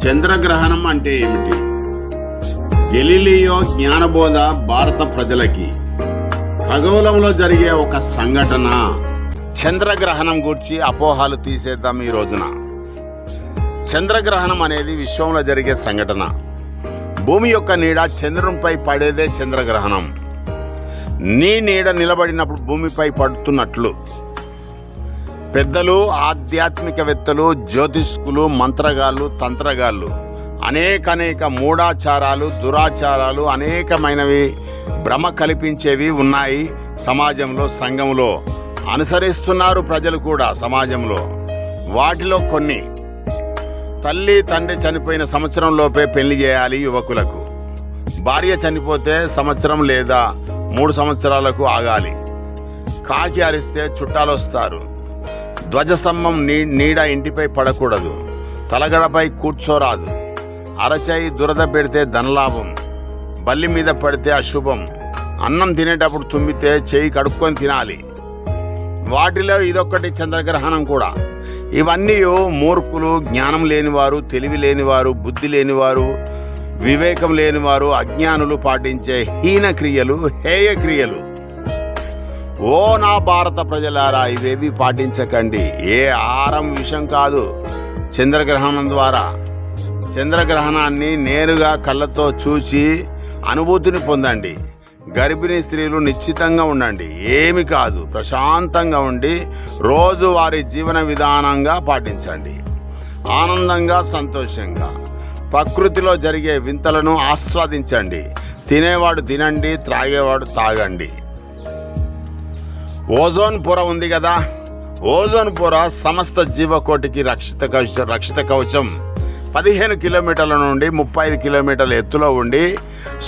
చంద్రగ్రహణం అంటే ఏమిటి? గెలీలియో జ్ఞానబోధ భారత ప్రజలకి ఖగోళంలో జరిగే ఒక సంఘటన. చంద్రగ్రహణం గురించి అపోహలు తీసేద్దాం ఈ రోజున. చంద్రగ్రహణం అనేది విశ్వంలో జరిగే సంఘటన. భూమి యొక్క నీడ చంద్రునిపై పడేదే చంద్రగ్రహణం. నీ నీడ నిలబడినప్పుడు భూమిపై పడుతున్నట్లు పెద్దలు, ఆధ్యాత్మికవేత్తలు, జ్యోతిష్కులు, మంత్రగాళ్ళు, తంత్రగాళ్ళు అనేక మూఢాచారాలు, దురాచారాలు అనేకమైనవి భ్రమ కల్పించేవి ఉన్నాయి సమాజంలో, సంఘంలో అనుసరిస్తున్నారు ప్రజలు కూడా సమాజంలో. వాటిలో కొన్ని: తల్లి తండ్రి చనిపోయిన సంవత్సరం లోపే పెళ్లి చేయాలి యువకులకు. భార్య చనిపోతే సంవత్సరం లేదా 3 సంవత్సరాలకు ఆగాలి. కాకి అరిస్తే చుట్టాలు వస్తారు. ధ్వజస్తంభం నీడ ఇంటిపై పడకూడదు. తలగడపై కూర్చోరాదు. అరచేయి దురద పెడితే ధనలాభం. బల్లి మీద పడితే అశుభం. అన్నం తినేటప్పుడు తుమ్మితే చేయి కడుక్కొని తినాలి. వాటిలో ఇదొక్కటి చంద్రగ్రహణం కూడా. ఇవన్నీ మూర్ఖులు, జ్ఞానం లేనివారు, తెలివి లేనివారు, బుద్ధి లేనివారు, వివేకం లేనివారు, అజ్ఞానులు పాటించే హీన క్రియలు, హేయ క్రియలు. ఓ నా భారత ప్రజలారా, ఇవేవి పాటించకండి. ఏ ఆహారం విషం కాదు. చంద్రగ్రహణం ద్వారా చంద్రగ్రహణాన్ని నేరుగా కళ్ళతో చూసి అనుభూతిని పొందండి. గర్భిణీ స్త్రీలు నిశ్చితంగా ఉండండి. ఏమి కాదు, ప్రశాంతంగా ఉండి రోజు వారి జీవన విధానంగా పాటించండి. ఆనందంగా, సంతోషంగా ప్రకృతిలో జరిగే వింతలను ఆస్వాదించండి. తినేవాడు తినండి, త్రాగేవాడు తాగండి. ఓజోన్ పొర ఉంది కదా. ఓజోన్ పొర సమస్త జీవకోటికి రక్షిత కవచం. 15 కిలోమీటర్ల నుండి 35 కిలోమీటర్ల ఎత్తులో ఉండి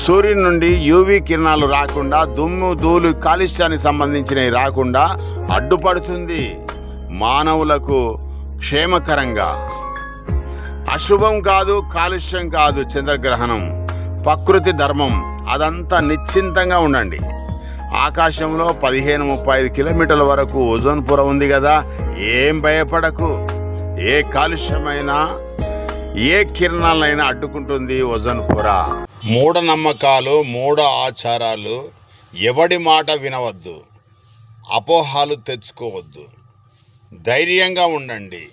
సూర్యుని నుండి యూవీ కిరణాలు రాకుండా, దుమ్ము ధూళి కాలుష్యానికి సంబంధించినవి రాకుండా అడ్డుపడుతుంది. మానవులకు క్షేమకరంగా. అశుభం కాదు, కాలుష్యం కాదు చంద్రగ్రహణం. ప్రకృతి ధర్మం. అదంతా నిశ్చింతంగా ఉండండి. ఆకాశంలో 15-35 కిలోమీటర్ల వరకు ఓజోన్ పొర ఉంది కదా. ఏం భయపడకు. ఏ కాలుష్యమైనా, ఏ కిరణాలైనా అడ్డుకుంటుంది ఓజోన్ పొర. మూఢనమ్మకాలు, మూఢ ఆచారాలు, ఎవడి మాట వినవద్దు. అపోహలు తెచ్చుకోవద్దు. ధైర్యంగా ఉండండి.